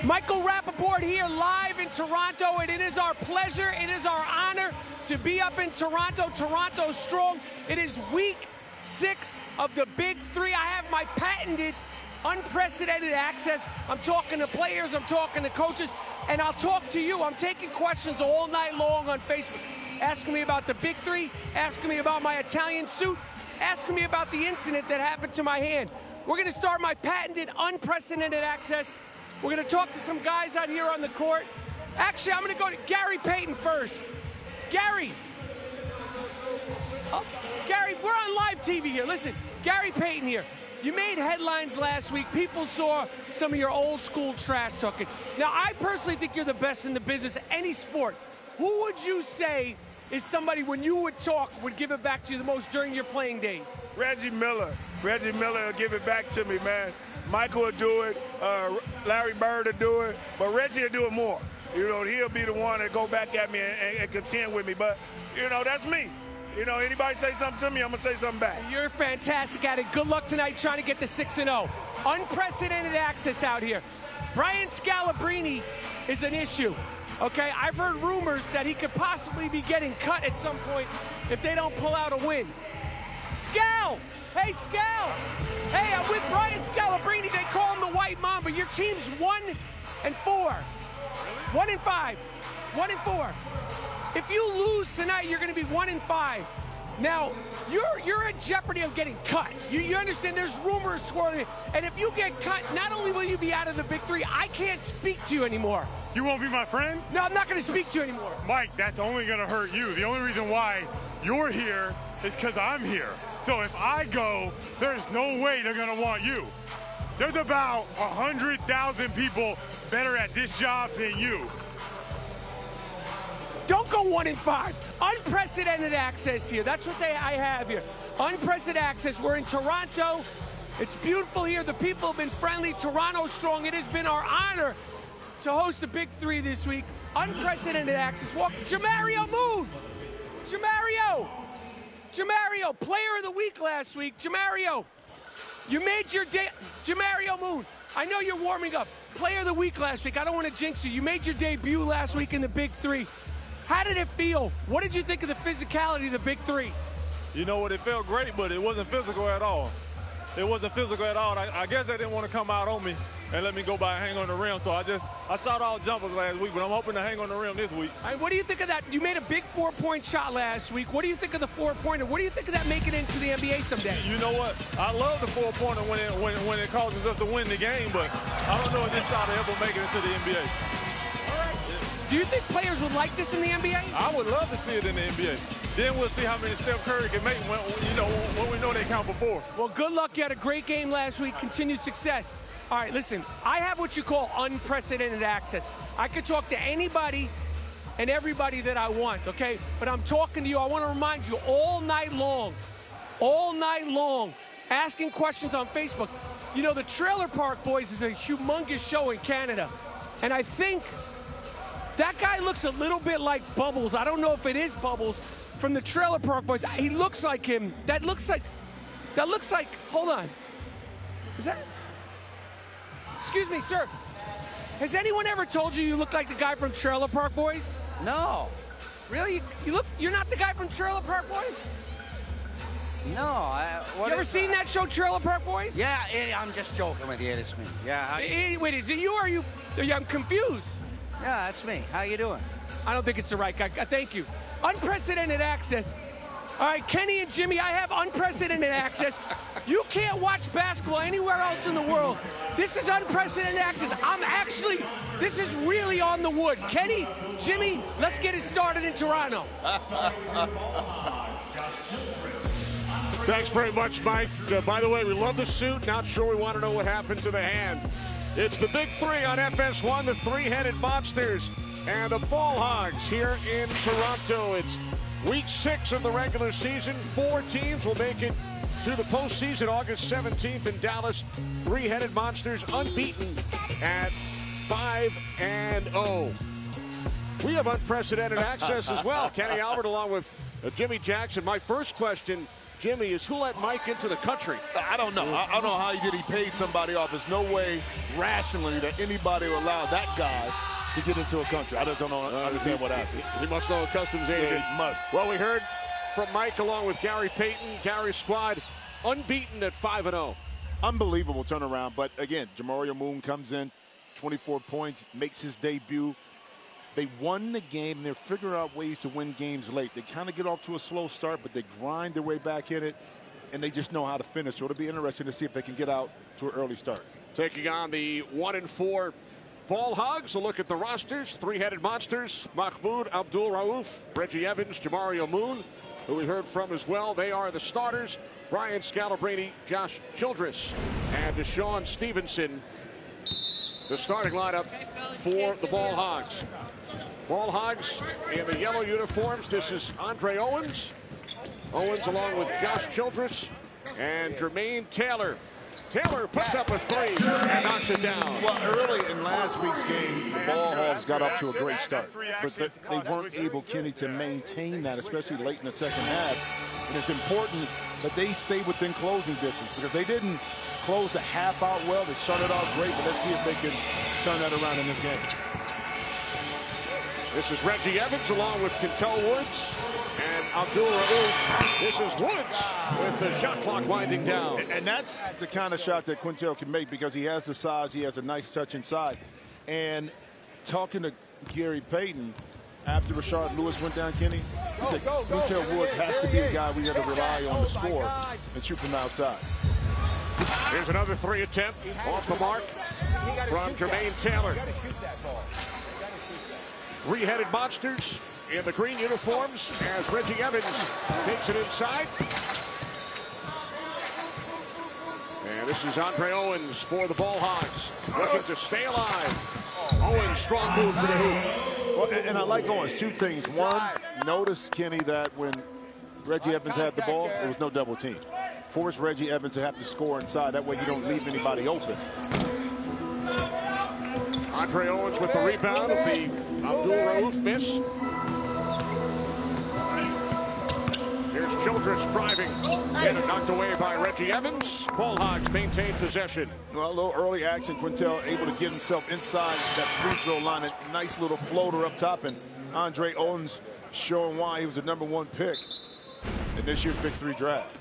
Michael Rappaport here live in Toronto, and it is our pleasure, it is our honor to be up in Toronto. Toronto strong. It is week 6 of the Big Three. I have my patented, unprecedented access. I'm talking to players, I'm talking to coaches, and I'll talk to you. I'm taking questions all night long on Facebook, asking me about the Big Three, asking me about my Italian suit, asking me about the incident that happened to my hand. We're gonna start my patented, unprecedented access. We're gonna talk to some guys out here on the court. Actually, I'm gonna go to Gary Payton first. Gary, we're on live TV here. Listen, Gary Payton here. You made headlines last week. People saw some of your old school trash talking. Now, I personally think you're the best in the business, any sport. Who would you say is somebody, when you would talk, would give it back to you the most during your playing days? Reggie Miller. Reggie Miller will give it back to me, man. Michael will do it. Larry Bird will do it. But Reggie will do it more. You know, he'll be the one that go back at me and contend with me. But, you know, that's me. You know, anybody say something to me, I'm going to say something back. You're fantastic at it. Good luck tonight trying to get to 6-0. Unprecedented access out here. Brian Scalabrine is an issue. Okay, I've heard rumors that he could possibly be getting cut at some point if they don't pull out a win. Scal! Hey, Scal! Hey, I'm with Brian Scalabrine. They call him the White Mamba. Your team's 1-4. 1-5. 1-4. If you lose tonight, you're going to be 1-5. Now, you're in jeopardy of getting cut. You understand there's rumors swirling. And if you get cut, not only will you be out of the Big Three, I can't speak to you anymore. You won't be my friend? No, I'm not going to speak to you anymore. Mike, that's only going to hurt you. The only reason why you're here is because I'm here. So if I go, there's no way they're going to want you. There's about 100,000 people better at this job than you. Don't go 1-5. Unprecedented access here. That's what I have here. Unprecedented access. We're in Toronto. It's beautiful here. The people have been friendly. Toronto strong. It has been our honor to host the Big Three this week. Unprecedented access. Walk Jamario Moon. Jamario, player of the week last week. Jamario, you made your day. Jamario Moon, I know you're warming up. Player of the week last week. I don't want to jinx you. You made your debut last week in the Big Three. How did it feel? What did you think of the physicality of the Big Three? You know what, it felt great, but it wasn't physical at all. It wasn't physical at all. I guess they didn't want to come out on me and let me go by and hang on the rim. So I shot all jumpers last week, but I'm hoping to hang on the rim this week. All right, what do you think of that? You made a big 4-point shot last week. What do you think of the 4-pointer? What do you think of that making it into the NBA someday? You know what? I love the 4-pointer when it causes us to win the game, but I don't know if this shot will ever make it into the NBA. Do you think players would like this in the NBA? I would love to see it in the NBA. Then we'll see how many Steph Curry can make when we know they count before. Well, good luck. You had a great game last week. Continued success. All right, listen, I have what you call unprecedented access. I could talk to anybody and everybody that I want, okay? But I'm talking to you. I want to remind you all night long, asking questions on Facebook. You know, the Trailer Park Boys is a humongous show in Canada. And I think that guy looks a little bit like Bubbles. I don't know if it is Bubbles from the Trailer Park Boys. He looks like him. That looks like, hold on. Is that? Excuse me, sir. Has anyone ever told you look like the guy from Trailer Park Boys? No. Really? You're not the guy from Trailer Park Boys? No. You ever seen that show, Trailer Park Boys? Yeah, I'm just joking with you. It's me. Yeah. Wait, is it you or are you? I'm confused. Yeah, that's me. How you doing? I don't think it's the right guy. Thank you. Unprecedented access. All right, Kenny and Jimmy, I have unprecedented access. You can't watch basketball anywhere else in the world. This is unprecedented access. This is really on the wood. Kenny, Jimmy, let's get it started in Toronto. Thanks very much, Mike. By the way, we love the suit. Not sure we want to know what happened to the hand. It's the Big Three on FS1, the three-headed monsters, and the Ball Hogs here in Toronto. It's week 6 of the regular season. 4 teams will make it to the postseason August 17th in Dallas. Three-headed monsters unbeaten at 5-0. We have unprecedented access as well. Kenny Albert along with Jimmy Jackson. My first question, Jimmy, is who let Mike into the country? I don't know. I don't know how he did. He paid somebody off. There's no way rationally that anybody will allow that guy to get into a country. I just don't understand what happened. He must know a customs agent. Yeah, he must. Well, we heard from Mike along with Gary Payton. Gary's squad unbeaten at 5-0. Unbelievable turnaround. But again, Jamario Moon comes in, 24 points, makes his debut. They won the game, and they're figuring out ways to win games late. They kind of get off to a slow start, but they grind their way back in it, and they just know how to finish. So it'll be interesting to see if they can get out to an early start. Taking on the 1-4 Ball Hogs. A look at the rosters. Three-headed monsters, Mahmoud Abdul-Rauf, Reggie Evans, Jamario Moon, who we heard from as well. They are the starters. Brian Scalabrine, Josh Childress, and Deshaun Stevenson, the starting lineup for the Ball Hogs. Ball Hogs in the yellow uniforms. This is Andre Owens. Owens along with Josh Childress and Jermaine Taylor. Taylor puts up a three and knocks it down. Well, early in last week's game, the Ball Hogs got off to a great start. But they weren't able, Kenny, to maintain that, especially late in the second half. And it's important that they stay within closing distance because they didn't close the half out well. They started out great, but let's see if they can turn that around in this game. This is Reggie Evans along with Quintel Woods and Abdul-Rauf. This is Woods with the shot clock winding down. And that's the kind of shot that Quintel can make because he has the size, he has a nice touch inside. And talking to Gary Payton after Rashard Lewis went down, Kenny, he said Quintel Woods has to be a guy we have to rely on to score and shoot from outside. Here's another three attempt off the mark from Jermaine Taylor. Three-headed monsters in the green uniforms as Reggie Evans takes it inside. And this is Andre Owens for the Ball Hogs, looking to stay alive. Owens, strong move to the hoop. Well, and I like Owens. Two things. One, notice, Kenny, that when Reggie Evans had the ball, there was no double team. Force Reggie Evans to have to score inside. That way you don't leave anybody open. Andre Owens with the rebound of the Abdul-Rauf miss. Here's Childress driving. And knocked away by Reggie Evans. Ball Hogs maintain possession. Well, a little early action. Quintel able to get himself inside that free throw line. A nice little floater up top. And Andre Owens showing why he was the #1 pick in this year's Big Three draft.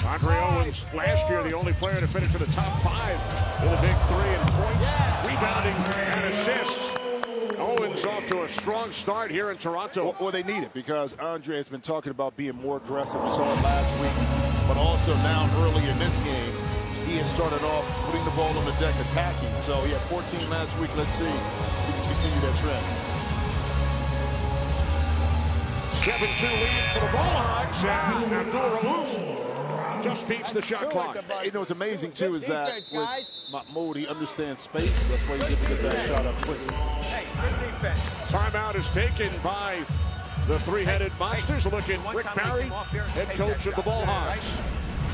Andre Owens, last year the only player to finish in the top 5 with a Big Three in points, rebounding, and assists. Owens off to a strong start here in Toronto. Well, they need it because Andre has been talking about being more aggressive. We saw it last week, but also now early in this game, he has started off putting the ball on the deck, attacking. So he had 14 last week. Let's see if he can continue that trend. 7-2 lead for the Ball Hogs, and Abdul-Rauf just beats the shot clock. You know what's amazing too is that with Mahmoud, he understands space. That's why he's able to get that shot up quickly. Timeout is taken by the three-headed monsters. Looking Rick Barry, head coach of the Ball Hogs.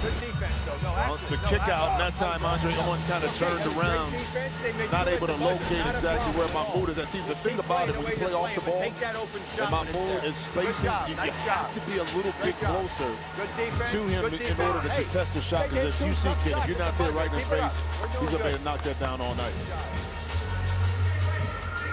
Good defense, though. No, The kick out, and that time Andre Owens kind of turned around, not able to locate exactly where Mahmoud is. See, the thing about it, when you play off the ball, and Mahmoud is spacing, you have to be a little bit closer to him in order to contest the shot, because as you see, kid, if you're not there right in his face, he's going to be able to knock that down all night.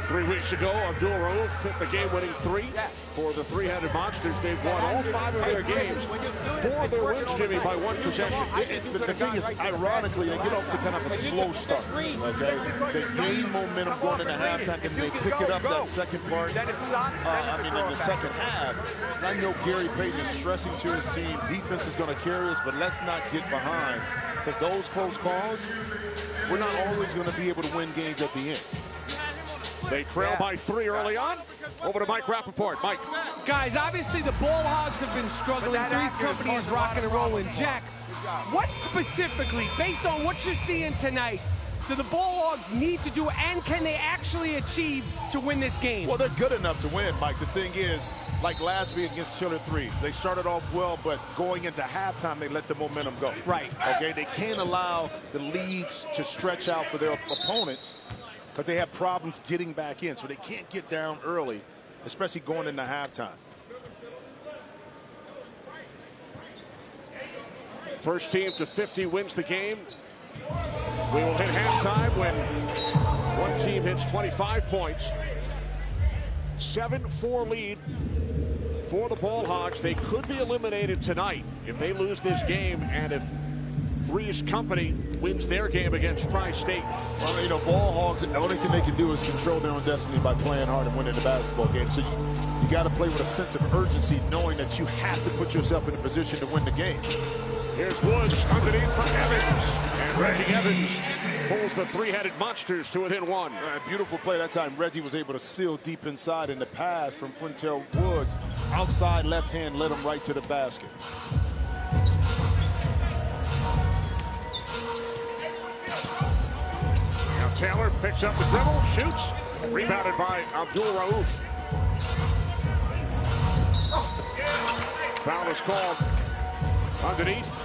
3 weeks ago, Abdul-Rauf hit the game-winning three for the three-headed monsters. They've won all 5 of their games. 4 of their wins, Jimmy, by 1 possession. But the thing is, ironically, they get off to kind of a slow start, okay? They gain momentum going into halftime, and they pick it up that second part. In the second half. I know Gary Payton is stressing to his team, defense is going to carry us, but let's not get behind, because those close calls, we're not always going to be able to win games at the end. They trail by 3 early on. Over to Mike Rappaport. Mike. Guys, obviously the Ball Hogs have been struggling. Three's Company is rocking and rolling. Jack, what specifically, based on what you're seeing tonight, do the Ball Hogs need to do, and can they actually achieve to win this game? Well, they're good enough to win, Mike. The thing is, like last week against Chiller 3, they started off well, but going into halftime, they let the momentum go. Right. Okay, they can't allow the leads to stretch out for their opponents, but they have problems getting back in, so they can't get down early, especially going into halftime. First team to 50 wins the game. We will hit halftime when one team hits 25 points. 7-4 lead for the Ball Hogs. They could be eliminated tonight if they lose this game and if Three's Company wins their game against Tri-State. Well, you know, Ball Hogs, the only thing they can do is control their own destiny by playing hard and winning the basketball game. So you got to play with a sense of urgency, knowing that you have to put yourself in a position to win the game. Here's Woods underneath from Evans. And Reggie Evans pulls the three-headed monsters to within one. Beautiful play that time. Reggie was able to seal deep inside, and the pass from Quintel Woods, outside left hand, led him right to the basket. Now Taylor picks up the dribble, shoots, rebounded by Abdul Rauf. Foul is called underneath.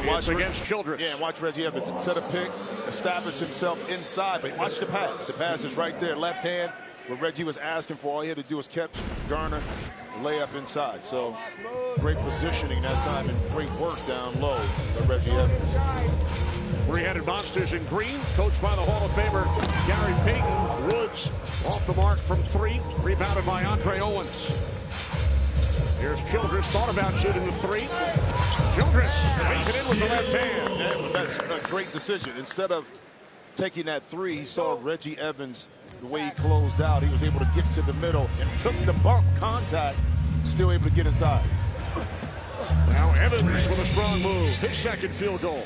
It's against Childress. Yeah, watch Reggie Evans set a pick, establish himself inside, but watch the pass. The pass is right there, left hand, what Reggie was asking for. All he had to do was catch, garner, lay up inside. So great positioning that time and great work down low by Reggie Evans. Three-headed monsters in green, coached by the Hall of Famer Gary Payton. Woods off the mark from three, rebounded by Andre Owens. Here's Childress, thought about shooting the three. Childress lays it in with the left hand. Yeah, that's a great decision. Instead of taking that three, he saw Reggie Evans, the way he closed out. He was able to get to the middle and took the bump contact, still able to get inside. Now Evans with a strong move, his second field goal.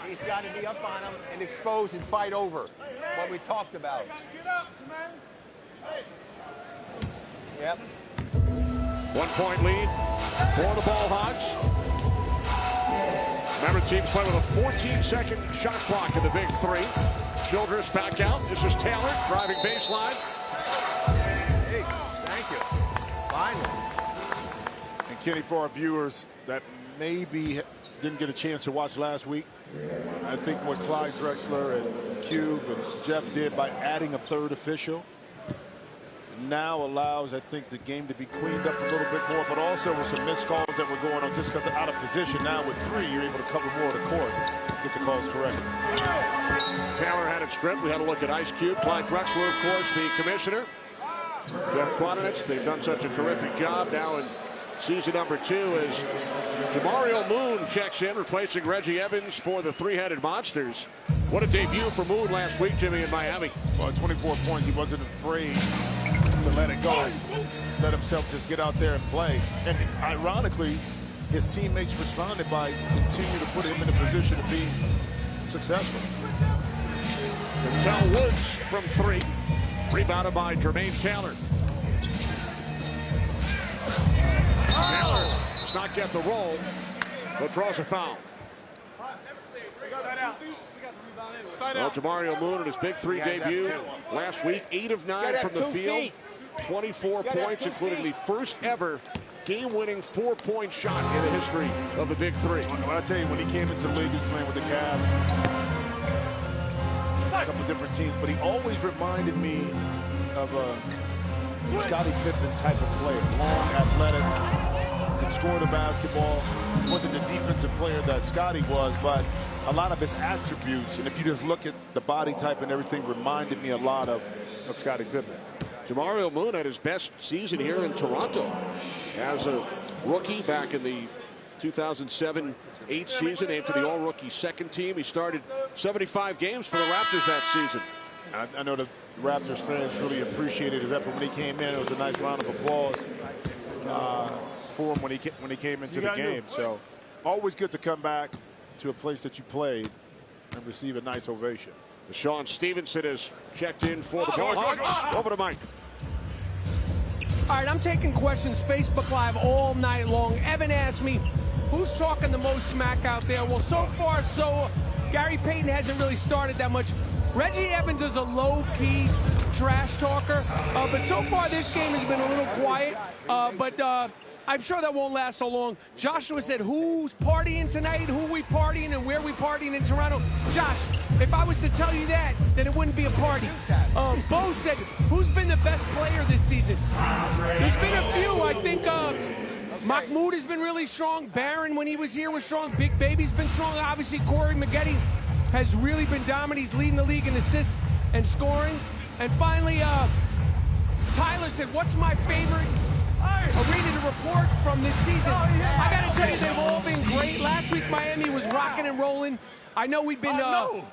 He's got to be up on him and expose and fight over what we talked about. Yep. 1 point lead for the Ball Hogs. Remember, teams play with a 14-second shot clock in the big three. Childress back out. This is Taylor driving baseline. Hey, thank you. Finally. And Kenny, for our viewers that maybe didn't get a chance to watch last week, I think what Clyde Drexler and Cube and Jeff did by adding a third official now allows, I think, the game to be cleaned up a little bit more, but also with some missed calls that were going on just because they're out of position. Now with three, you're able to cover more of the court, get the calls correct. Taylor had it stripped. We had a look at Ice Cube. Clyde Drexler, of course, the commissioner. Jeff Quatinich, they've done such a terrific job now in season number 2 as Jamario Moon checks in, replacing Reggie Evans for the three-headed monsters. What a debut for Moon last week, Jimmy, in Miami. Well, 24 points. He wasn't afraid to let it go, let himself just get out there and play. And ironically, his teammates responded by continuing to put him in a position to be successful. Quintel Woods from three, rebounded by Jermaine Taylor. Taylor does not get the roll, but draws a foul. Well, Jamario Moon in his big three debut last week, 8 of 9 from the field, 24 points, including the first ever game-winning 4-point shot in the history of the big three. Well, I tell you, when he came into the league, he was playing with the Cavs, a couple different teams, but he always reminded me of a Scottie Pippen type of player, long, athletic, could score the basketball. Wasn't the defensive player that Scottie was, but a lot of his attributes, and if you just look at the body type and everything, reminded me a lot of Scottie Pippen. Jamario Moon had his best season here in Toronto as a rookie back in the 2007-8 season, named to the All-Rookie second team. He started 75 games for the Raptors that season. I know the Raptors fans really appreciated his effort when he came in. It was a nice round of applause for him when he came into the game. So always good to come back to a place that you played and receive a nice ovation. Sean Stevenson has checked in for the Ball Hogs. Over to Mike. All right, I'm taking questions Facebook Live all night long. Evan asked me, who's talking the most smack out there? Well, so far, Gary Payton hasn't really started that much. Reggie Evans is a low-key trash talker, but so far this game has been a little quiet, but I'm sure that won't last so long. Joshua said, who's partying tonight? Who we partying and where we partying in Toronto? Josh, if I was to tell you that, then it wouldn't be a party. Bo said, who's been the best player this season? There's been a few. I think Mahmoud has been really strong. Barron, when he was here, was strong. Big Baby's been strong. Obviously, Corey Maggette has really been dominant. He's leading the league in assists and scoring. And finally, Tyler said, what's my favorite arena to report from this season? I got to tell you, they've all been great. Last week, Miami was rocking and rolling. I know we've been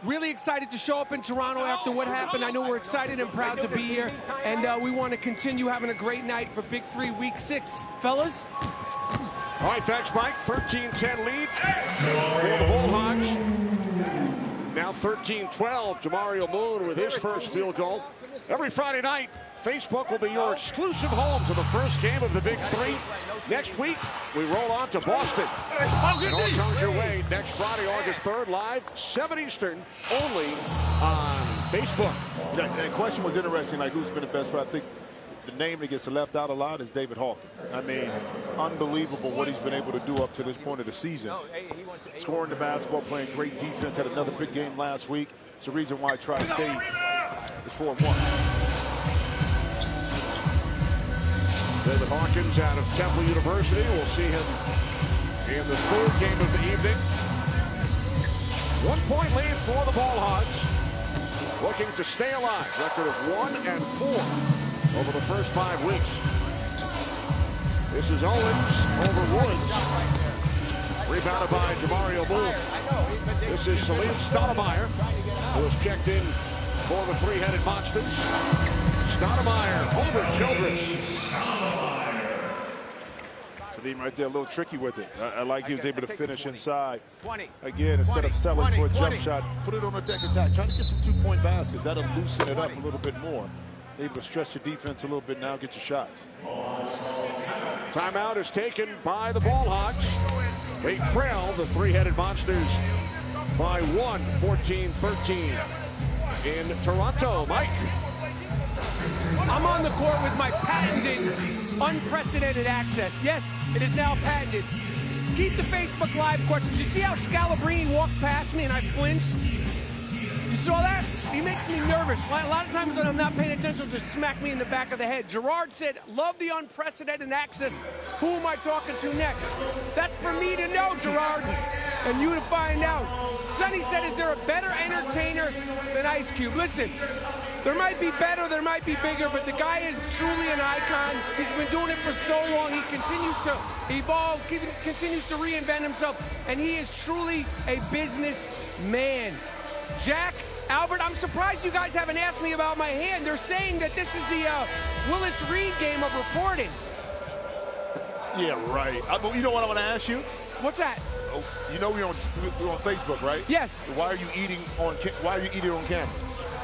really excited to show up in Toronto after what happened. I know we're excited and proud to be here, and we want to continue having a great night for Big 3 Week 6. Fellas? All right, thanks, Mike. 13-10 lead for the Bulldogs. Now 13-12, Jamario Moon with his first field goal. Every Friday night, Facebook will be your exclusive home to the first game of the Big 3. Next week, we roll on to Boston. And all comes your way next Friday, August 3rd, live, 7 Eastern, only on Facebook. Yeah, the question was interesting, like who's been the best player. I think the name that gets left out a lot is David Hawkins. I mean, unbelievable what he's been able to do up to this point of the season. Scoring the basketball, playing great defense, had another big game last week. It's the reason why Tri-State is 4-1. David Hawkins out of Temple University. We'll see him in the third game of the evening. 1-point lead for the Ball Hogs. Looking to stay alive. Record of 1-4 over the first 5 weeks. This is Owens over Woods. Rebounded by Jamario Moon. This is Salim Stoudemire, who was checked in for the three-headed Monsters. Stoudemire over Childress. Salim right there, a little tricky with it. I like he was able to finish inside. Again, instead of settling for a jump shot, put it on the deck attack. Trying to get some two-point baskets. That'll loosen it up a little bit more. Able to stretch your defense a little bit now, get your shots. Timeout is taken by the Ball Hogs. They trail the three-headed Monsters by 1, 14-13 in Toronto. Mike? I'm on the court with my patented, unprecedented access. Yes, it is now patented. Keep the Facebook Live questions. You see how Scalabrini walked past me and I flinched? You saw that? He makes me nervous. A lot of times when I'm not paying attention, he'll just smack me in the back of the head. Gerard said, love the unprecedented access. Who am I talking to next? That's for me to know, Gerard, and you to find out. Sonny said, is there a better entertainer than Ice Cube? Listen, there might be better, there might be bigger, but the guy is truly an icon. He's been doing it for so long. He continues to evolve, continues to reinvent himself, and he is truly a businessman. Jack, Albert, I'm surprised you guys haven't asked me about my hand. They're saying that this is the Willis Reed game of reporting. Yeah, right. You know what I want to ask you? What's that? Oh, you know we're on Facebook, right? Yes. Why are you eating on camera?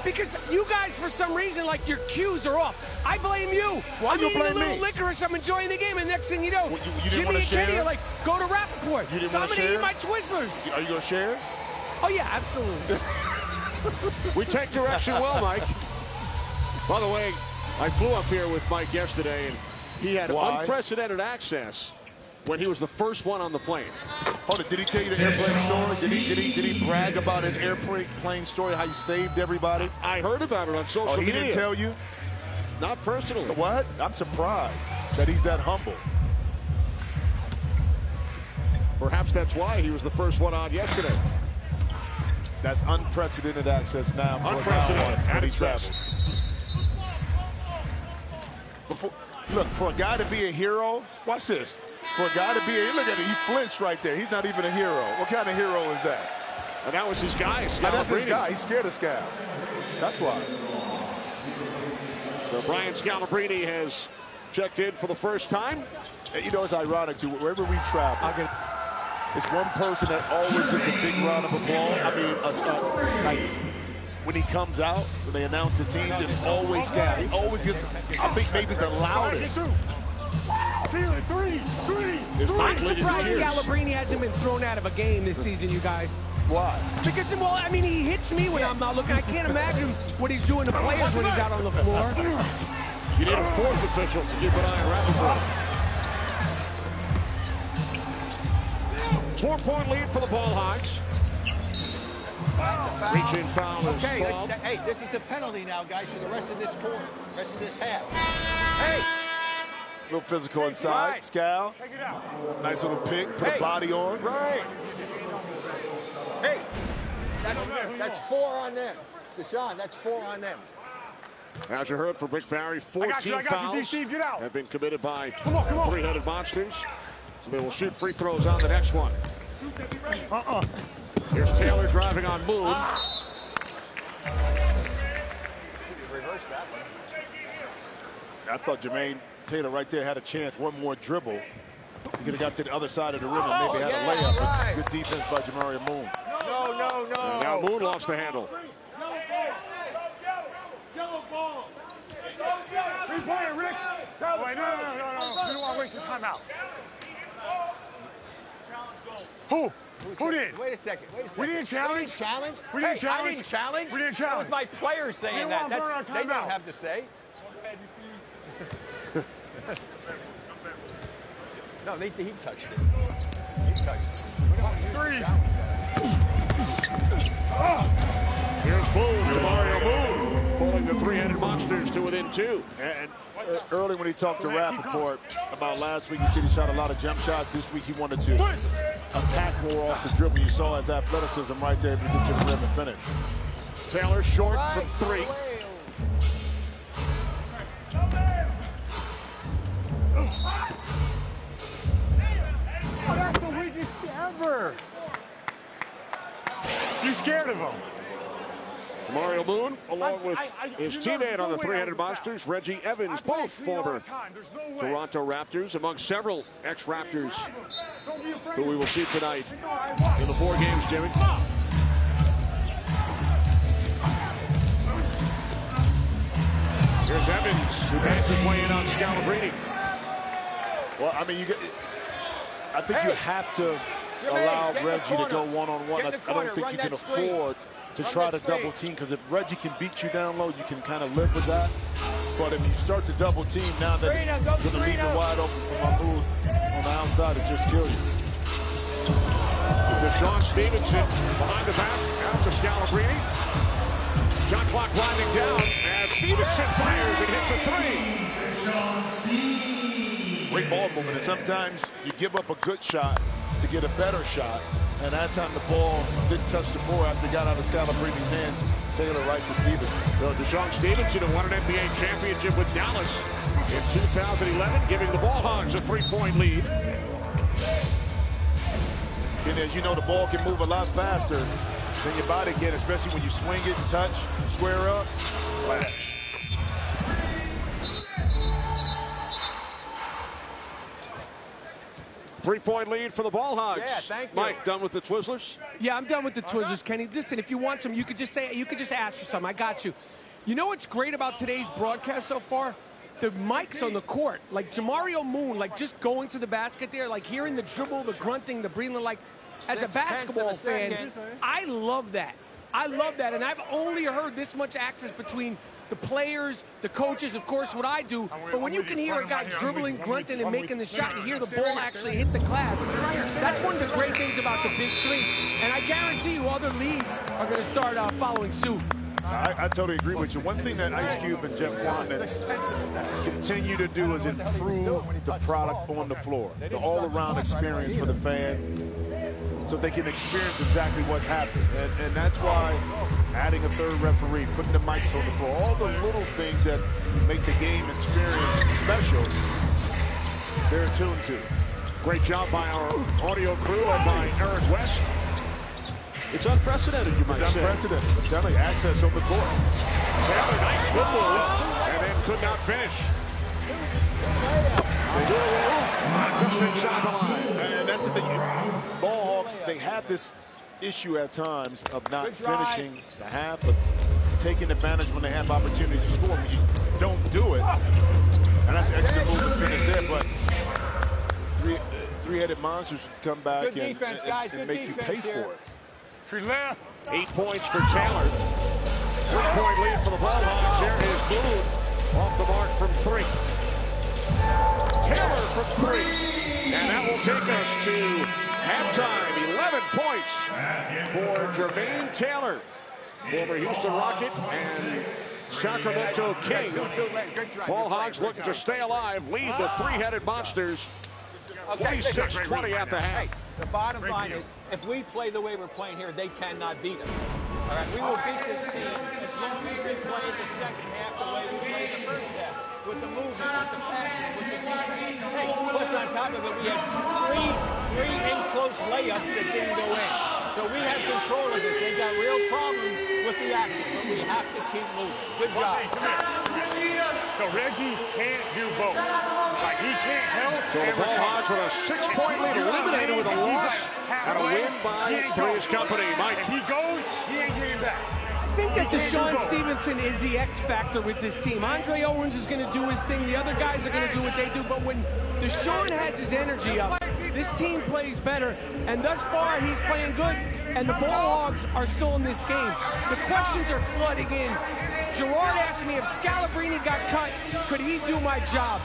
Because you guys, for some reason, like your cues are off. I blame you. Why you blame a little me? licorice. I'm enjoying the game, and next thing you know, Well, you didn't Jimmy wanna and Kenny share? are like, go to Rappaport. You didn't So I'm wanna gonna share? eat my Twizzlers. Are you going to share? Oh yeah, absolutely. We take direction well, Mike. By the way, I flew up here with Mike yesterday, and he had unprecedented access when he was the first one on the plane. Hold it, did he tell you the airplane story? Did he brag about his airplane story, how he saved everybody? I heard about it on social media. He didn't tell you? Not personally. What? I'm surprised that he's that humble. Perhaps that's why he was the first one on yesterday. That's unprecedented access now. Unprecedented When he access. travels. Look, for a guy to be a hero, watch this. For a guy to be look at it, he flinched right there. He's not even a hero. What kind of hero is that? And that was his guy, Now, that's his guy. He's scared of Scal. That's why. So Brian Scalabrine has checked in for the first time. You know, it's ironic, too. Wherever we travel, it's one person that always gets a big round of applause. I mean, like when he comes out, when they announce the teams, it's always Scal. He always gets, I think maybe the loudest. Three. I'm surprised Scalabrine hasn't been thrown out of a game this season, you guys. Why? Because, well, I mean, he hits me when I'm not looking. I can't imagine what he's doing to players when he's out on the floor. You need a fourth official to keep an eye on Rappaport. 4-point lead for the Ball Hogs. Reaching foul is called. Hey, this is the penalty now, guys, for the rest of this quarter, rest of this half. Hey, little physical inside. Right. Scal. Nice little pick. Put a body on. Right. Hey, that's 4 on them. Deshaun, that's 4 on them. As you heard from Rick Barry, 14 fouls Steve, get out. have been committed by Come on. three-headed monsters. So they will shoot free throws on the next one. Here's Taylor driving on Moon. Reverse that one. I thought Jermaine Taylor right there had a chance. One more dribble. He could have got to the other side of the rim and maybe had a layup. Right. Good defense by Jamario Moon. No. And now Moon lost the handle. Free player, Rick. Wait, no. You don't want to waste your time out. Who did? Wait a second. We didn't challenge? We didn't challenge? We didn't Hey, challenge? I didn't challenge. We didn't That challenge. was my players saying didn't that. want to burn our They time don't out. have to say. No, he touched it. He touched it. Three. Here's Moon, Jamario Moon, pulling the three-headed monsters to within 2. And early when he talked to Rappaport about last week, he said he shot a lot of jump shots. This week he wanted to attack more off the dribble. You saw his athleticism right there to get to the rim and finish. Taylor short from 3. Oh, that's the weakest ever. You scared of him. Mario Moon, along with his you know, teammate on the no way three-headed I was monsters, Reggie Evans, I play both speed all the former time. There's no way. Toronto Raptors, among several ex-Raptors Don't be afraid. who we will see tonight in the 4 games, Jimmy. Here's Evans, who backs his way in on Scalabrine. Well, I mean, I think you have to allow get in the Reggie to corner. go one-on-one. Get in I the don't corner, think run you can that screen. afford to Run try that to double screen. team, because if Reggie can beat you down low, you can kind of live with that. But if you start to double team, now that Screen him, it's go going to leave screen you him. wide open for my move on the outside and just kill you. Deshaun Stevenson behind the back, out to Scalabrine. Shot clock winding down as Stevenson fires and hits a 3. Great ball movement, and sometimes you give up a good shot to get a better shot. And that time the ball didn't touch the floor after it got out of Scalabrine's hands. Taylor right to Stevenson. Well, Deshaun Stevenson who won an NBA championship with Dallas in 2011, giving the Ball Hogs a 3-point lead. And as you know, the ball can move a lot faster than your body can, especially when you swing it and touch, square up, splash. Three-point lead for the Ball Hogs. Yeah, thank you. Mike, done with the Twizzlers? Yeah, I'm done with the Twizzlers, Kenny. Listen, if you want some, you could just ask for some. I got you. You know what's great about today's broadcast so far? The mics on the court, like Jamario Moon, like just going to the basket there, like hearing the dribble, the grunting, the breathing, like as a 6/10 basketball of a fan, second. I love that. I love that, and I've only heard this much access between the players, the coaches, of course, what I do, but when you can hear a guy dribbling, grunting, and making the shot and hear the ball actually hit the glass, that's one of the great things about the Big Three, and I guarantee you other leagues are going to start following suit. I totally agree with you. One thing that Ice Cube and Jeff Quanmans continue to do is improve the product on the floor, the all-around experience for the fan, so they can experience exactly what's happening. And that's why adding a third referee, putting the mics on the floor, all the little things that make the game experience special, they're attuned to. Great job by our audio crew and by Eric West. It's unprecedented, you might It's say. unprecedented. I'm telling you, access on the court. Taylor, nice spin move, and then could not finish. They do a roll just inside the line. And that's the thing. Ball Hawks, they have this issue at times of not Good drive. finishing the half, but taking advantage when they have opportunities to score. When you don't do it, and that's an extra move to finish there, but three-headed monsters come back Good defense, guys. and Good make you pay defense here. for it. She left. 8 points for Taylor. 3-point lead for the Ball Hogs. There is Moon off the mark from 3. Taylor from 3. And that will take us to halftime. 11 points for Jermaine Taylor, former Houston Rocket and Sacramento King. Ball Hogs looking to stay alive, lead the three-headed Monsters 26-20 at the half. Hey, the bottom line is, if we play the way we're playing here, they cannot beat us. All right, we will beat this team as long as we play the second half the way we played the first half, with the movement, with the passing, with the defense. Hey, plus on top of it, we had three in-close layups that didn't go in. So we have control of this. They got real problems with the action, but we have to keep moving. Good job. So Reggie can't do both. Like, he can't help. So the Ball Hogs with a 6-point lead, eliminated with a loss and a win by Three's Company. Mike. If he goes, he ain't getting back. I think that Deshaun Stevenson is the X factor with this team. Andre Owens is going to do his thing. The other guys are going to do what they do. But when Deshaun has his energy up, this team plays better. And thus far, he's playing good. And the Ball Hogs are still in this game. The questions are flooding in. Gerard asked me if Scalabrini got cut, could he do my job?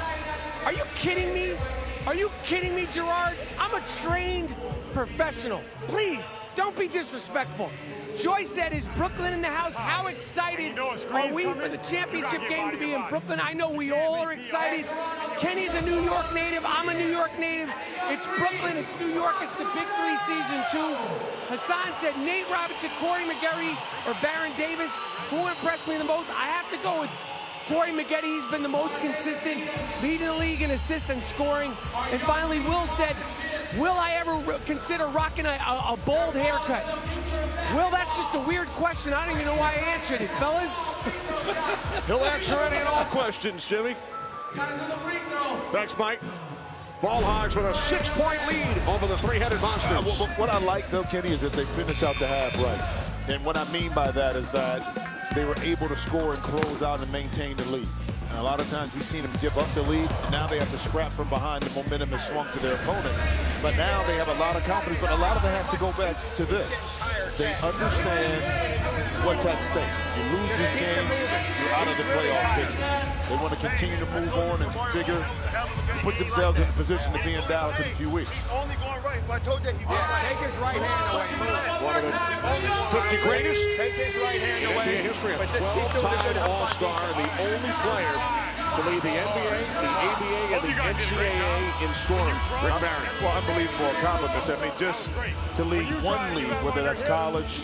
Are you kidding me? Are you kidding me, Gerard? I'm a trained professional. Please, don't be disrespectful. Joyce said, is Brooklyn in the house? How excited are we for the championship game to be in Brooklyn? I know we all are excited. Kenny's a New York native. I'm a New York native. It's Brooklyn. It's New York. It's the Big Three season 2. Hassan said Nate Robinson, Corey Maggette, or Baron Davis. Who impressed me the most? I have to go with Corey Maggette. He's been the most consistent, leading the league in assists and scoring. And finally, Will said, will I ever consider rocking a bald haircut? Will, that's just a weird question. I don't even know why I answered it, fellas. He'll answer any and all questions, Jimmy. Thanks, Mike. Ball Hogs with a 6-point lead over the three-headed Monsters. What I like, though, Kenny, is that they finished out the half right. And what I mean by that is that they were able to score and close out and maintain the lead. And a lot of times we've seen them give up the lead, and now they have to scrap from behind. The momentum has swung to their opponent. But now they have a lot of confidence, but a lot of it has to go back to this. They understand what's at stake. You lose this game, you're out of the playoff picture. They want to continue to move on and figure to put themselves in a position to be in Dallas in a few weeks. Only going right. I told you, take his right hand away. One of the 50 greatest Take his right hand in away. NBA history. A 12-time All-Star, the only player to lead the NBA, the ABA, and the NCAA in scoring. Rick Barry. Well, unbelievable accomplishments. I mean, just to lead one league, whether that's college,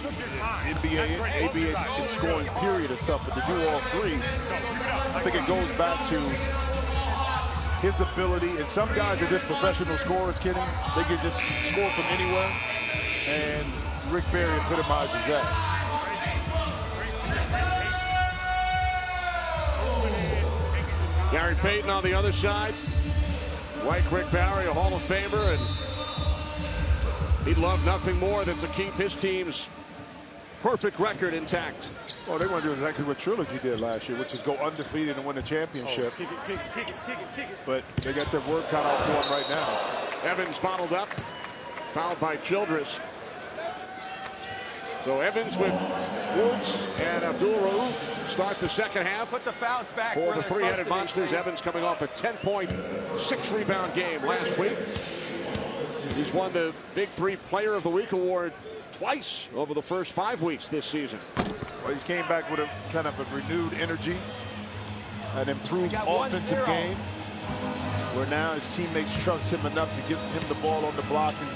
NBA, ABA, in scoring period is tough, but to do all three, I think it goes back to his ability. And some guys are just professional scorers, Kenny. They can just score from anywhere. And Rick Barry epitomizes that. Gary Payton on the other side. Like Rick Barry, a Hall of Famer, and he'd love nothing more than to keep his team's perfect record intact. Well, they want to do exactly what Trilogy did last year, which is go undefeated and win the championship. Kick it. But they got their work cut out for them right now. Evans bottled up, fouled by Childress. So Evans with Woods and Abdul Rauf start the second half. Put the fouls back for the three-headed Monsters. Evans coming off a 10-point, 6-rebound game last week. He's won the Big Three Player of the Week award twice over the first 5 weeks this season. Well, he's came back with a kind of a renewed energy, an improved offensive game, where now his teammates trust him enough to get him the ball on the block and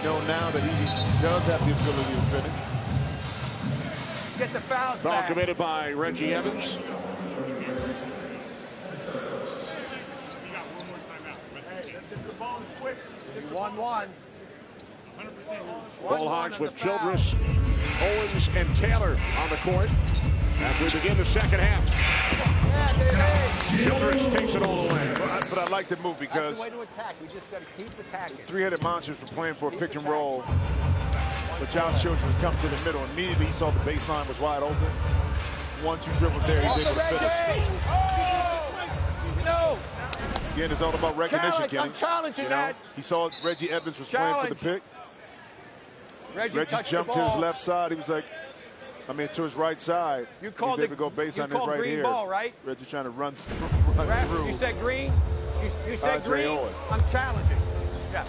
know now that he does have the ability to finish. Get the fouls Foul back. committed by Reggie Evans. You 1-1. Ball Hogs with Childress, Owens, and Taylor on the court as we begin the second half. Childress takes it all away. But I like the move That's because the way to attack. We just got to keep attacking. three-headed Monsters were playing for a pick and roll. But Josh Childress come to the middle. Immediately he saw the baseline was wide open. 1-2 dribbles there, he's able to finish. No. Again, it's all about recognition, Kenny. I'm challenging that. He saw Reggie Evans was playing for the pick. Reggie jumped to his left side. He was like, to his right side. You called he's able to go baseline his right green here. ball, right? Reggie trying to run through. You said green? You said Andre green? Owens. I'm challenging. Yeah.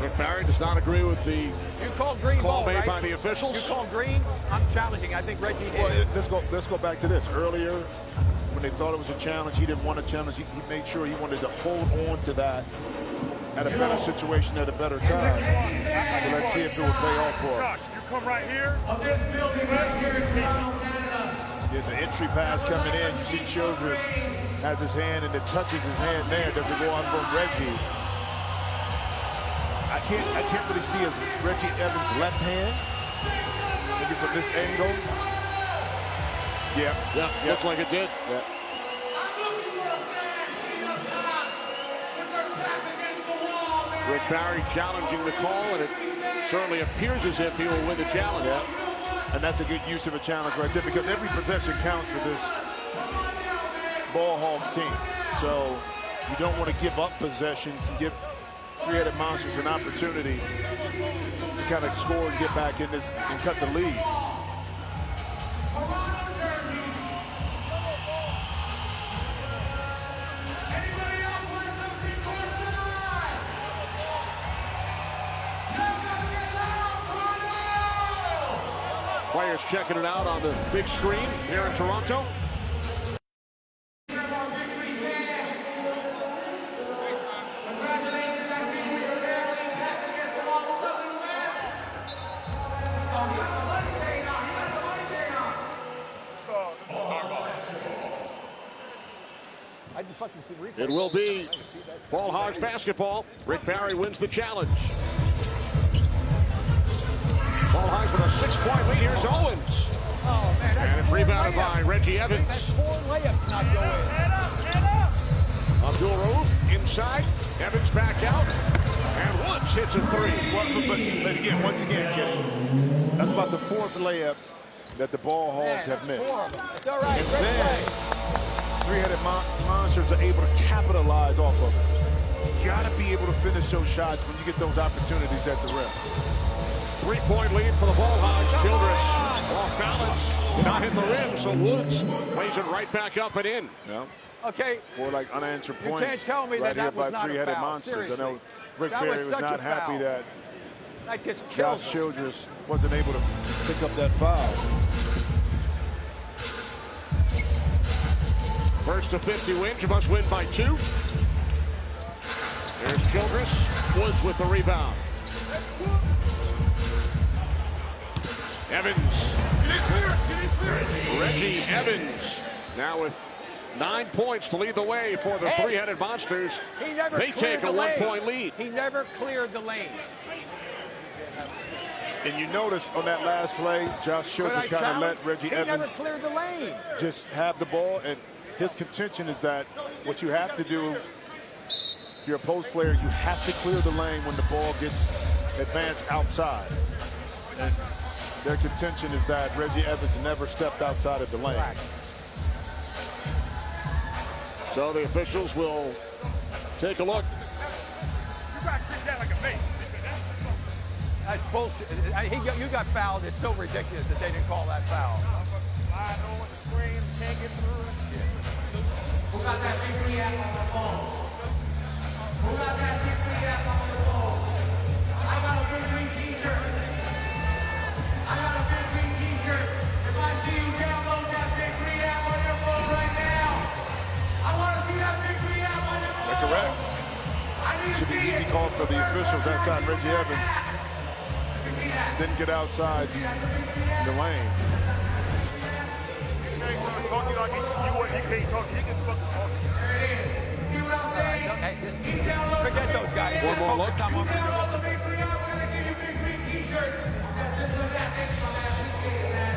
Rick Barry does not agree with the You called green call ball, made right? by the officials. You called green. I'm challenging. I think Reggie hit. Well, let's go back to this. Earlier, when they thought it was a challenge, he didn't want a challenge. He made sure he wanted to hold on to that at a better situation at a better time. So let's see if it will pay off for him. Chuck, you come right here. Yeah, the entry pass coming in. You see Childress has his hand and it touches his hand there. Does it go on from Reggie? I can't really see his Reggie Evans' left hand. Maybe from this angle. Yeah, looks like it did. Yeah. Rick Barry challenging the call, and it certainly appears as if he will win the challenge. Yeah. And that's a good use of a challenge right there because every possession counts for this Ball Hogs team. So you don't want to give up possessions and give three-headed monsters an opportunity to kind of score and get back in this and cut the lead. Players checking it out on the big screen here in Toronto. It will be Ball Hogs basketball. Rick Barry wins the challenge. Ball Hogs with a 6-point lead. Here's Owens. Oh, man, And it's rebounded by Reggie Evans. That's 4 layups not going. Abdul Rauf inside. Evans back out. And Woods hits a 3. But again, once again, Kenny, that's about the 4th layup that the Ball Hogs have missed. 4 of them. It's all right. And Great then play. three-headed monsters are able to capitalize off of it. You got to be able to finish those shots when you get those opportunities at the rim. 3-point lead for the Ball Hogs. Childress off balance. Did not hit the rim, so Woods plays it right back up and in. Yeah. Okay. For like unanswered You points. can't tell me right that here was by not a three-headed foul. monsters. Seriously. I know Rick That Barry was was such not a happy foul. that That just kills Josh us. Childress wasn't able to pick up that foul. First to 50 wins. You must win by 2. There's Childress. Woods with the rebound. Evans. Reggie Evans now with 9 points to lead the way for the three-headed monsters. He never They take a cleared the lane. 1-point lead. He never cleared the lane. And you notice on that last play, Josh Childress kind of let Reggie He never Evans cleared the lane. just have the ball. And his contention is that what you have to do, if you're a post player, you have to clear the lane when the ball gets advanced outside. And their contention is that Reggie Evans never stepped outside of the lane. Right. So the officials will take a look. You got to treat that like a mate. That's bullshit. You got fouled. It's so ridiculous that they didn't call that foul. Slide over the screen, can't get through and shit. Who got that big 3 app on the phone? Who got that big 3 app on the phone? I got a big green t-shirt. I got a big green t-shirt. If I see you download that big 3 app on your phone right now, I want to see that big 3 app on your phone. That's correct. I need Should to be see easy it. call for the officials that time. Reggie Evans didn't get outside the lane. You can't talk like you can't talk. He can fucking talk. See what I'm saying? Hey, forget those guys. One Just more focus look. on what we're doing. Download the big 3 app. We're going to give you big green t-shirts. That's simple as that. Thank you, my man. Appreciate it, man.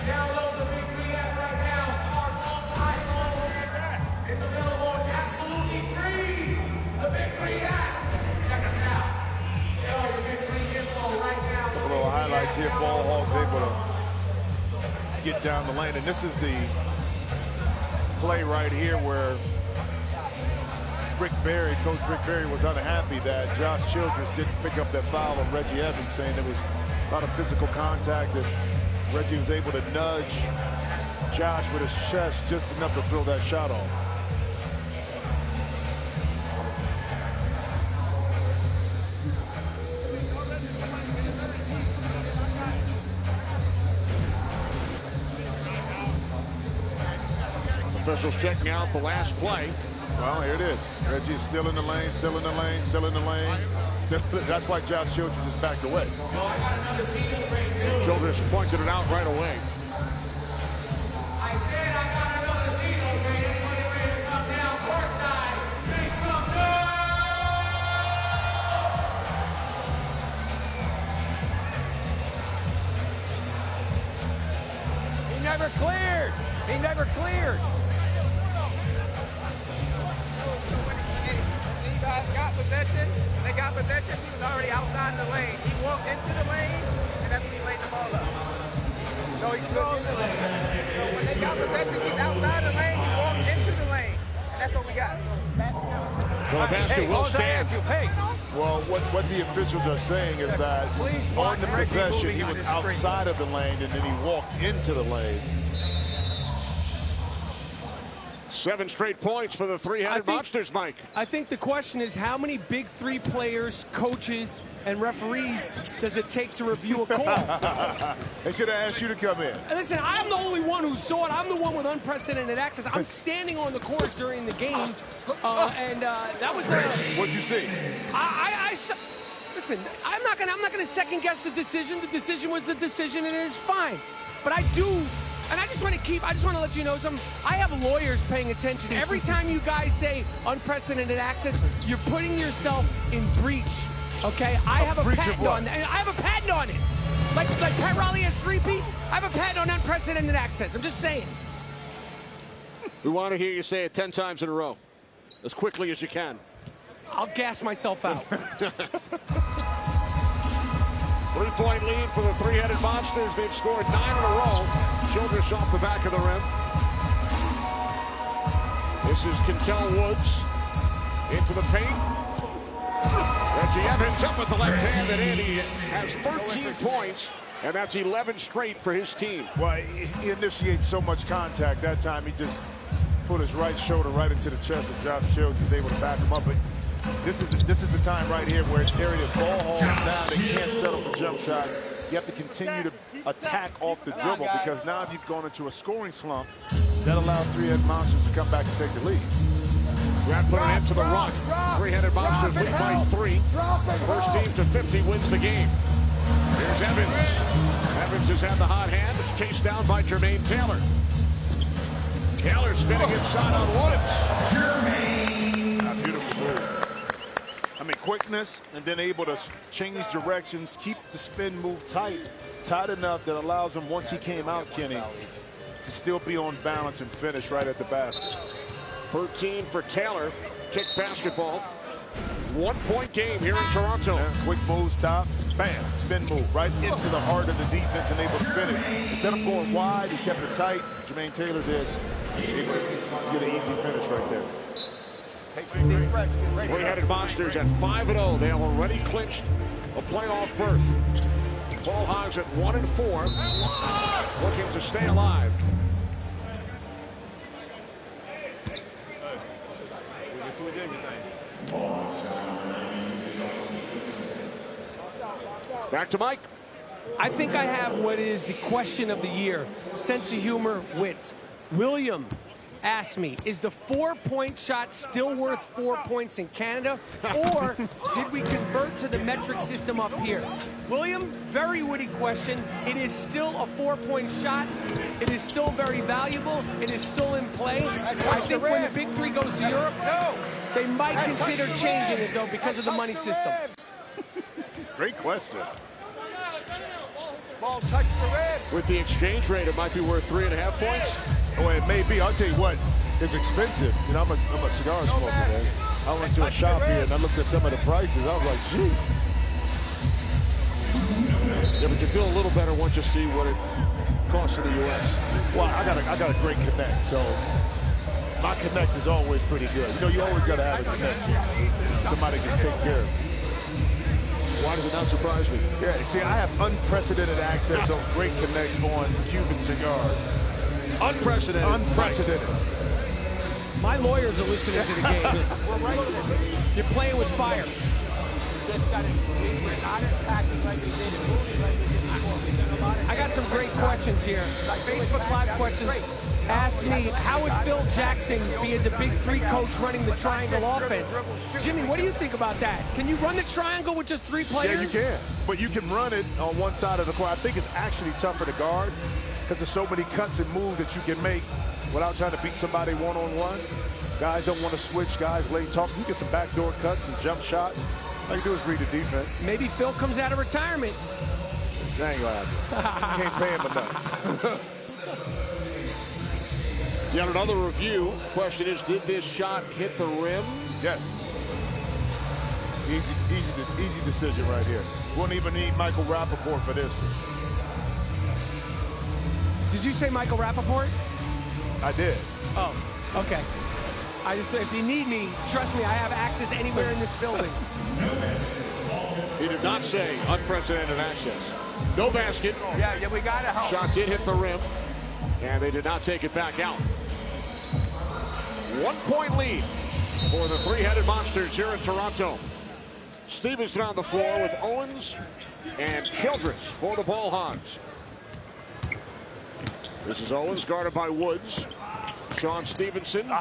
Download the big 3 app right now. Smartphones, iPhones. It's available absolutely free. The big 3 app. Check us out. Yo, the big 3 info right now. A little highlights here. Ball Hogs able to get down the lane. And this is the play right here where Coach Rick Barry was unhappy that Josh Childress didn't pick up that foul on Reggie Evans, saying there was a lot of physical contact and Reggie was able to nudge Josh with his chest just enough to throw that shot off. Officials checking out the last play. Well, here it is. Reggie's still in the lane, still in the lane, still in the lane. That's why Josh Childress just backed away. Childress pointed it out right away. I said I got another season, man. Anybody ready to come down courtside? Make some noise! He never cleared. He never cleared. These guys got possession. They got possession. He was already outside the lane. He walked into the lane, and that's when he laid the ball up. No, he's still in the lane. So when they got possession, he's outside the lane. He walks into the lane, and that's what we got. So basket. So the basket will stand. Hey, Well, what the officials are saying is that on the possession, he was outside of the lane, and then he walked into the lane. 7 straight points for the three-headed monsters, Mike. I think the question is how many big three players, coaches, and referees does it take to review a call? They should have asked you to come in. Listen, I'm the only one who saw it. I'm the one with unprecedented access. I'm standing on the court during the game, and that was What'd you see? Listen, I'm not gonna second guess the decision. The decision was the decision, and it's fine. But I do. And I just want to let you know something. I have lawyers paying attention. Every time you guys say unprecedented access, you're putting yourself in breach. Okay? I have a patent on that. I have a patent on it. Like Pat Riley has 3P, I have a patent on unprecedented access. I'm just saying. We want to hear you say it 10 times in a row, as quickly as you can. I'll gas myself out. 3-point lead for the three-headed monsters. They've scored 9 in a row. Childress off the back of the rim. This is Kentel Woods into the paint. Reggie Evans up with the left hand, and he has 13 points, and that's 11 straight for his team. Well, he initiates so much contact. That time he just put his right shoulder right into the chest of Josh Childress. Was able to back him up. But this is the time right here where there it is. Ball hauls now. They can't settle for jump shots. You have to continue to attack off the dribble because now you've gone into a scoring slump. That allowed three-headed monsters to come back and take the lead. That put an end to the run. Three-headed monsters lead by 3. First team to 50 wins the game. Here's Evans. Evans has had the hot hand. It's chased down by Jermaine Taylor. Taylor spinning inside on Woods. A beautiful move. I mean, quickness and then able to change directions, keep the spin move tight enough that allows him, once he came out, Kenny, to still be on balance and finish right at the basket. 13 for Taylor. Kick basketball. 1-point game here in Toronto. Yeah, quick move, stop, bam, spin move right into the heart of the defense and able to finish. Instead of going wide, he kept it tight. Jermaine Taylor did. Able to get an easy finish right there. Three-headed monsters at 5-0. They have already clinched a playoff berth. Ball Hogs at 1-4, looking to stay alive. Back to Mike. I think I have what is the question of the year. Sense of humor, wit. William asked me, is the 4-point shot still worth 4 points in Canada? Or did we convert to the metric system up here? William, very witty question. It is still a 4-point shot. It is still very valuable. It is still in play. I think when the Big Three goes to Europe, they might consider changing it, though, because of the money system. Great question. Ball touched the rim. With the exchange rate, it might be worth 3.5 points. Oh, it may be. I'll tell you what, it's expensive. You know, I'm a cigar smoker, man. I went to a shop here and I looked at some of the prices. I was like, jeez. Yeah, but you feel a little better once you see what it costs in the U.S. Well, I got a great connect, so my connect is always pretty good. You know, you always got to have a connection. Somebody can take care of you. Why does it not surprise me? Yeah, see, I have unprecedented access on great connects on Cuban cigars. Unprecedented. Unprecedented. My lawyers are listening to the game. You're playing with fire. I got some great questions here. Facebook Live questions. asked me, how would Phil Jackson be as a big three coach running the triangle offense? Jimmy, what do you think about that? Can you run the triangle with just 3 players? Yeah, you can. But you can run it on one side of the court. I think it's actually tougher to guard because there's so many cuts and moves that you can make without trying to beat somebody one-on-one. Guys don't want to switch. Guys late talk. You get some backdoor cuts and jump shots. All you do is read the defense. Maybe Phil comes out of retirement. That ain't gonna happen. Can't pay him enough. Yet another review. Question is, did this shot hit the rim? Yes. Easy decision right here. Won't even need Michael Rappaport for this. Did you say Michael Rappaport? I did. Oh, okay. If you need me, trust me, I have access anywhere in this building. He did not say unprecedented access. No basket. Yeah, we got to help. Shot did hit the rim, and they did not take it back out. 1 point lead for the three-headed monsters here in Toronto. Stevenson on the floor with Owens and Childress for the Ball Hogs. This is Owens guarded by Woods. Sean Stevenson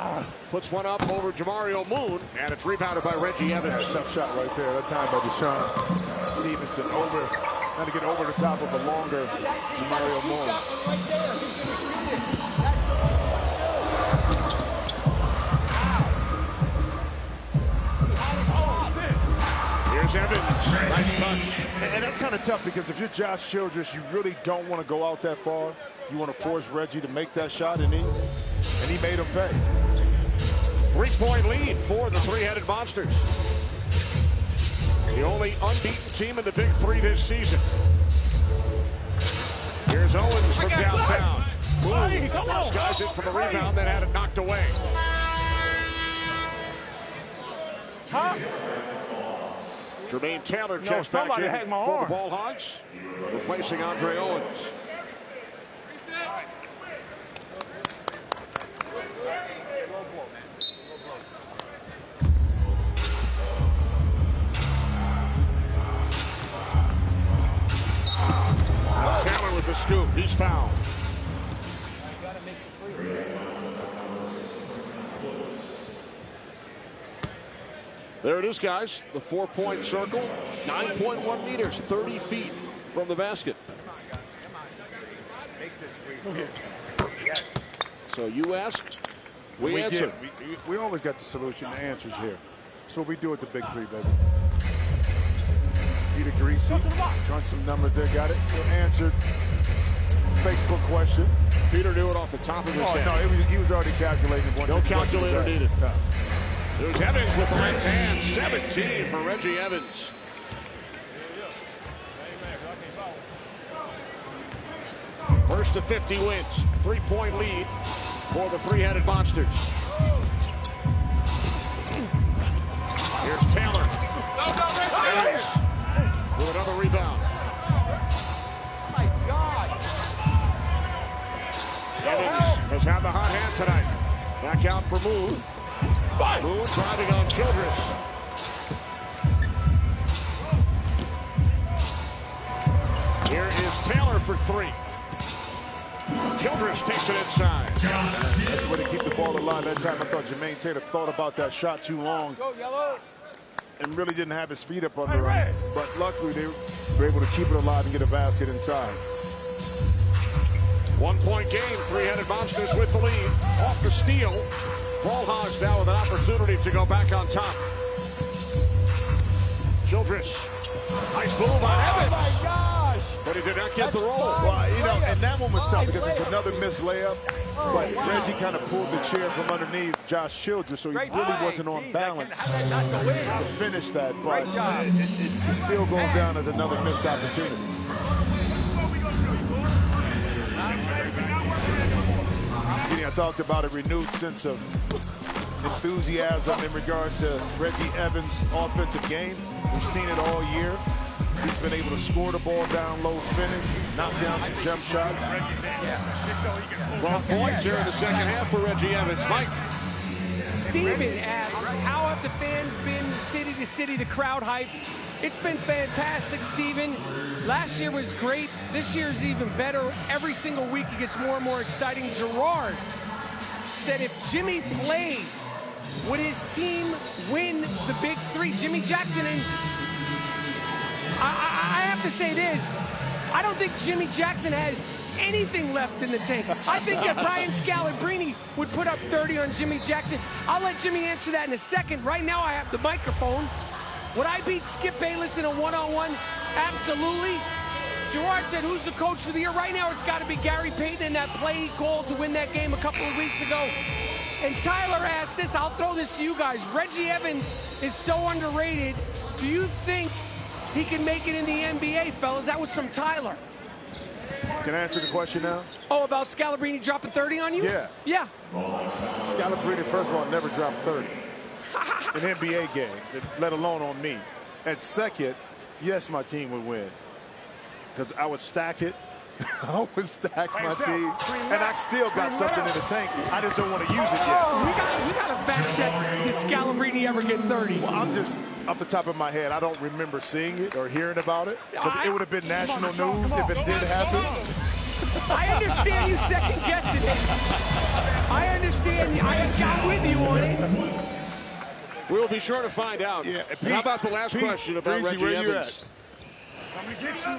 puts one up over Jamario Moon, and it's rebounded by Reggie Evans. Yeah, tough shot right there. That time by Deshaun Stevenson trying to get over the top of a longer Jamario Moon. Here's Evans. Nice touch. And that's kind of tough because if you're Josh Childress, you really don't want to go out that far. You want to force Reggie to make that shot, and he made him pay. 3 point lead for the three-headed monsters. The only unbeaten team in the Big Three this season. Here's Owens from downtown. Boom. First guy's in for the rebound, then had it knocked away. Jermaine Taylor checks back in for the Ball Hogs, replacing Andre Owens. Taylor with the scoop. He's fouled. There it is, guys. The 4-point circle. 9.1 meters, 30 feet from the basket. Make this free throw. Yes. So you ask, we answer. We always got the solution, the answers here. That's what we do at the Big Three, baby. Peter Greasy, run some numbers there, got it. So answered Facebook question. Peter knew it off the top of his head. No, he was already calculating. No calculator needed. There's Evans with the left hand. 17 for Reggie Evans. First to 50 wins. 3-point lead for the three-headed monsters. Here's Taylor. Evans with another rebound. My God. Evans has had the hot hand tonight. Back out for Moon. Moon driving on Childress. Here is Taylor for 3. Childress takes it inside. That's the way to keep the ball alive. That time I thought Jermaine Taylor thought about that shot too long. Go, yellow. And really didn't have his feet up under him. But luckily they were able to keep it alive and get a basket inside. 1-point game. Three-headed monsters with the lead. Off the steal. Ball Hogs now with an opportunity to go back on top. Childress. Nice move on Evans. Oh, my gosh. But he did not get the roll. Well, you know, and that one was tough because it's another missed layup. But Reggie kind of pulled the chair from underneath Josh Childress, so he really wasn't on balance to finish that. But it still goes down as another missed opportunity. I talked about a renewed sense of enthusiasm in regards to Reggie Evans' offensive game. We've seen it all year. He's been able to score the ball down low, finish, knock down some jump shots. 12 points here in the second half for Reggie Evans. Mike. Steven asked, how have the fans been city to city, the crowd hype? It's been fantastic, Steven. Last year was great. This year's even better. Every single week it gets more and more exciting. Gerard said if Jimmy played, would his team win the Big Three? Jimmy Jackson, and I have to say this. I don't think Jimmy Jackson has anything left in the tank. I think that Brian Scalabrine would put up 30 on Jimmy Jackson. I'll let Jimmy answer that in a second. Right now I have the microphone. Would I beat Skip Bayless in a one-on-one? Absolutely. Gerard said, who's the coach of the year? Right now it's got to be Gary Payton and that play he called to win that game a couple of weeks ago. And Tyler asked this, I'll throw this to you guys. Reggie Evans is so underrated. Do you think he can make it in the NBA, fellas? That was from Tyler. Can I answer the question now? Oh, about Scalabrine dropping 30 on you? Yeah. Yeah. Scalabrine, first of all, never dropped 30 in NBA games, let alone on me. And second, yes, my team would win. Because I would stack it. I would stack my team. And I still got something in the tank. I just don't want to use it yet. We got a fact check. Did Scalabrine ever get 30? Well, I'm just, off the top of my head, I don't remember seeing it or hearing about it. Because it would have been national news if it did happen. I understand you second guessing it. I understand. I'm with you on it. We'll be sure to find out. Yeah, Pete, how about the last question about Breezy, Reggie where you Evans?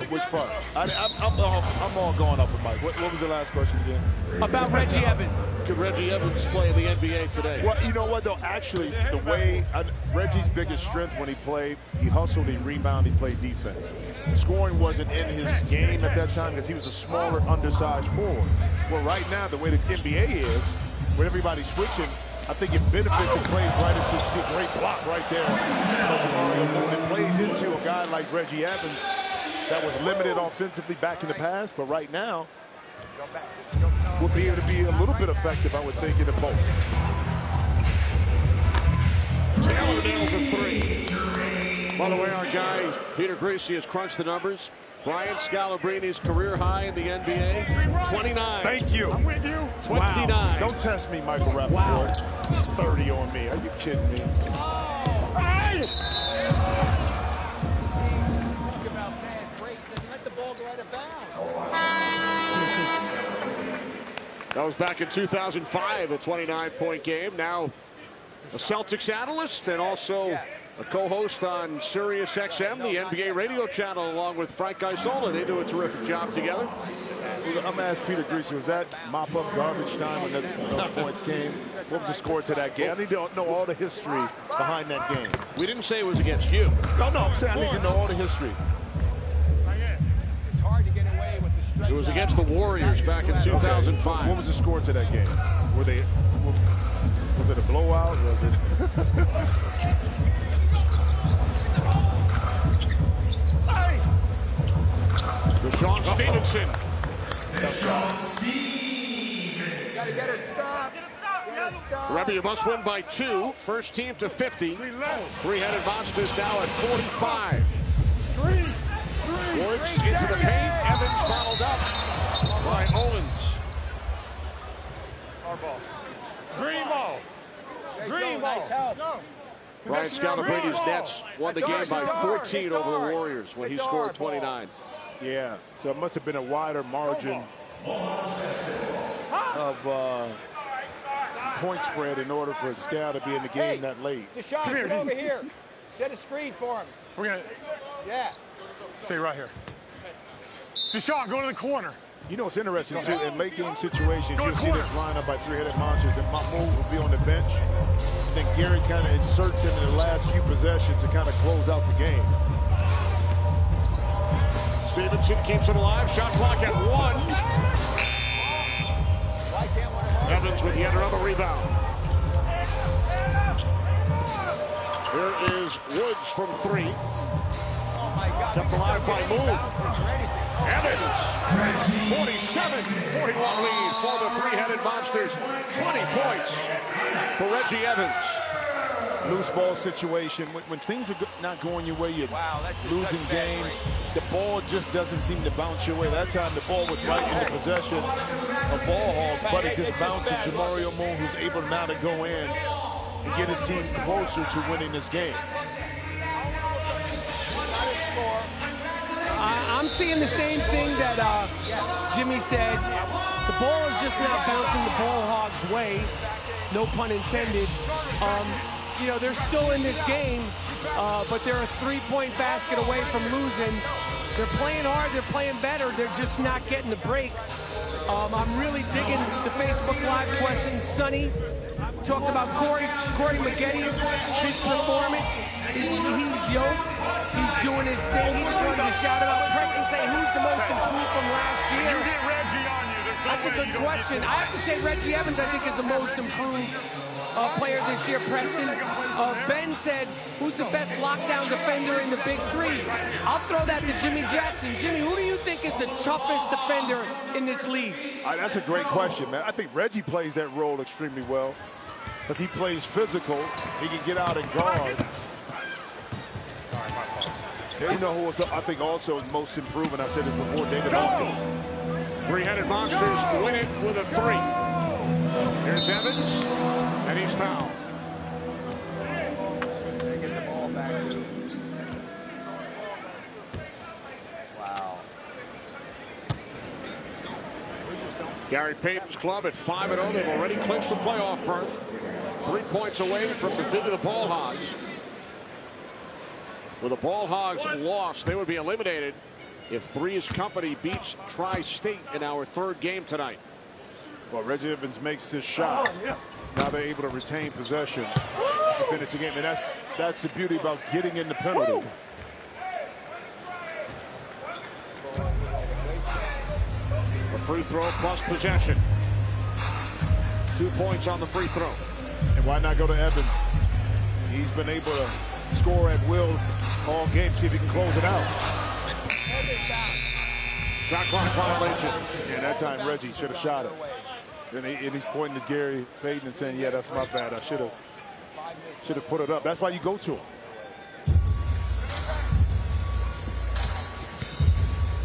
Which part? I'm all going up with Mike. What was the last question again? About Reggie Evans. Could Reggie Evans play in the NBA today? Well, you know what, though? Actually, the way Reggie's biggest strength when he played, he hustled, he rebounded, he played defense. Scoring wasn't in his game at that time because he was a smaller, undersized forward. Well, right now, the way the NBA is, with everybody switching, I think it benefits and plays right into a great block right there. It plays into a guy like Reggie Evans that was limited offensively back in the past, but right now will be able to be a little bit effective, I would think, in the post. Taylor nails a three. By the way, our guy, Peter Greasy, has crunched the numbers. Brian Scalabrine's career high in the NBA, 29. Thank you. I'm with you. 29. Wow. Don't test me, Michael Rappaport. Wow. 30 on me. Are you kidding me? That was back in 2005, a 29-point game. Now a Celtics analyst and also a co-host on Sirius XM, the NBA radio channel, along with Frank Isola. They do a terrific job together. I'm going to ask Peter Greasy, was that mop-up garbage time when those points came? What was the score to that game? I need to know all the history behind that game. We didn't say it was against you. No, I'm saying I need to know all the history. It's hard to get away with the straight. It was against the Warriors back in 2005. Okay. What was the score to that game? Was it a blowout? Was it? Deshaun Stevenson. Gotta get her stopped. Remember, you must win by 2. First team to 50. Three-headed monsters now at 45. Woods into the paint. Evans fouled up by Owens. Our ball. Green ball. Green ball. Nice help. Brian Scalabrine's Nets won the game by 14 over the Warriors when he scored 29. Yeah, so it must have been a wider margin of point spread in order for Scal to be in the game that late. Deshaun, come over here. Set a screen for him. We're going to stay right here. Deshaun, go to the corner. You know, it's interesting, too, in late game situations, you'll see this lineup by three-headed monsters, and Mahmoud will be on the bench. And then Gary kind of inserts him in the last few possessions to kind of close out the game. Stevenson keeps it alive. Shot clock at 1. Evans with yet another rebound. Here is Woods from 3. Kept alive by Moon. Evans, 47-41 lead for the three-headed monsters. 20 points for Reggie Evans. Loose ball situation. When things are not going your way, you're losing games. The ball just doesn't seem to bounce your way. That time the ball was right in the possession of ball hawks, but it just bounced to Jamario Moon, who's able now to go in and get his team closer to winning this game. I'm I'm seeing the same thing that Jimmy said. The ball is just not bouncing the ball Hogs' way. No pun intended. You know, they're still in this game, but they're a 3-point basket away from losing. They're playing hard, they're playing better, they're just not getting the breaks. I'm really digging the Facebook Live questions. Sonny talked about Corey Maggette, his performance. He's yoked, he's doing his thing. He just wanted to shout out Preston, say who's the most improved from last year. You get Reggie on you. That's a good question. I have to say Reggie Evans, I think, is the most improved player this year, Preston. Ben said, who's the best lockdown defender in the Big Three? I'll throw that to Jimmy Jackson. Jimmy, who do you think is the toughest defender in this league? That's a great question, man. I think Reggie plays that role extremely well because he plays physical. He can get out and guard. You know who was, I think, also most improved, and I said this before, David Hawkins. Three-headed Monsters win it with a 3. Here's Evans, and he's fouled. They get the ball back. Wow. Gary Payton's club at 5-0. They've already clinched the playoff berth. 3 points away from defeating the Ball Hogs. With the Ball Hogs lost, they would be eliminated if Three's Company beats Tri-State in our 3rd game tonight. Well, Reggie Evans makes this shot. Now they're able to retain possession and finish the game. And that's the beauty about getting in the penalty. A free throw plus possession. 2 points on the free throw. And why not go to Evans? He's been able to score at will all game. See if he can close it out. Shot clock violation. And that time Reggie should have shot it. And he's pointing to Gary Payton and saying, yeah, that's my bad. I should have put it up. That's why you go to him.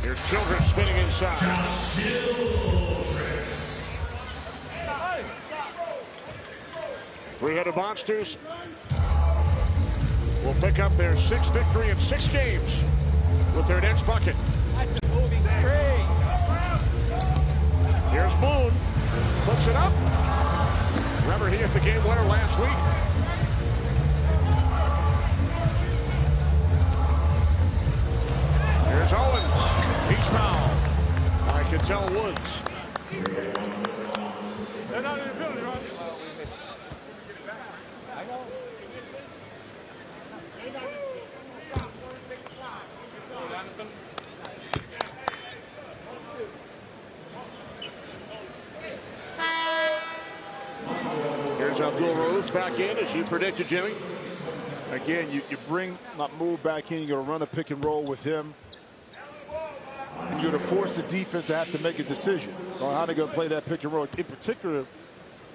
Here's Childress spinning inside. Three-headed Monsters will pick up their 6th victory in 6 games with their next bucket. That's a moving screen. Here's Moon. Puts it up. Remember, he hit the game winner last week. Here's Owens. He's fouled. I can tell Woods. They're not in the building, right? I know. Here's Abdul Rauf back in, as you predicted, Jimmy. Again, you bring Mahmoud back in. You're going to run a pick and roll with him. And you're going to force the defense to have to make a decision on how they're going to play that pick and roll. In particular,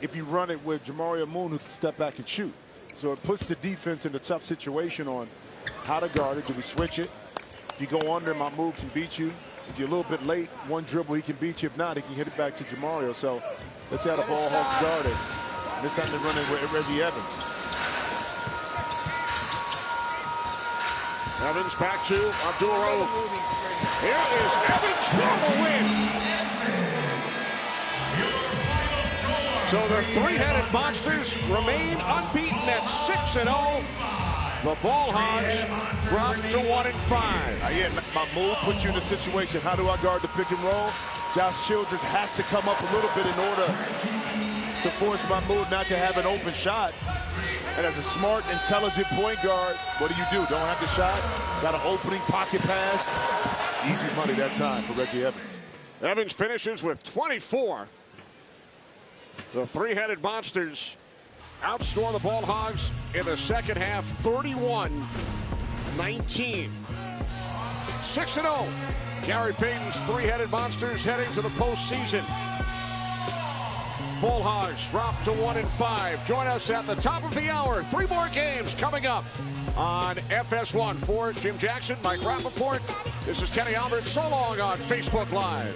if you run it with Jamaria Moon, who can step back and shoot. So it puts the defense in a tough situation on how to guard it. Do we switch it? If you go under, Mahmoud can beat you. If you're a little bit late, one dribble, he can beat you. If not, he can hit it back to Jamario. So let's see how the Ball Hawks guard it. This time they're running with Reggie Evans. Evans back to Abdul Rauf. Here is Evans for the win. So the three-headed Monsters remain unbeaten at 6-0. The Ball Hogs drop to 1-5. Again, Mahmoud put you in a situation. How do I guard the pick and roll? Josh Childress has to come up a little bit in order to force Mahmoud not to have an open shot. And as a smart, intelligent point guard, what do? Don't have the shot? Got an opening pocket pass. Easy money that time for Reggie Evans. Evans finishes with 24. The three-headed Monsters outscore the Ball Hogs in the second half, 31-19. 6-0. Gary Payton's three-headed Monsters heading to the postseason. Ball Hogs drop to 1-5. Join us at the top of the hour. 3 more games coming up on FS1. For Jim Jackson, Mike Rappaport, this is Kenny Albert. So long on Facebook Live.